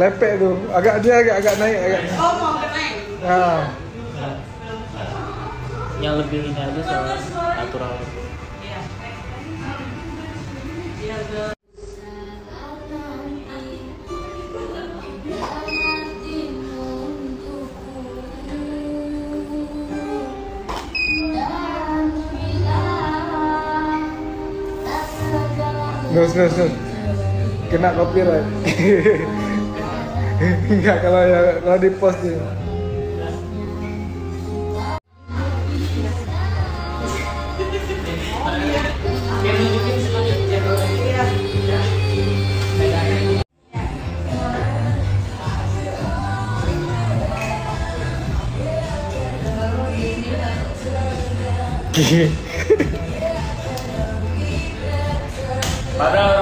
lepek tuh. Agak naik agak. Oh, mau ke naik. Nah. Yang lebih ini aja soal natural. Iya. Iya, betul. No. Kena copyright. Enggak kalau di post nih. Padahal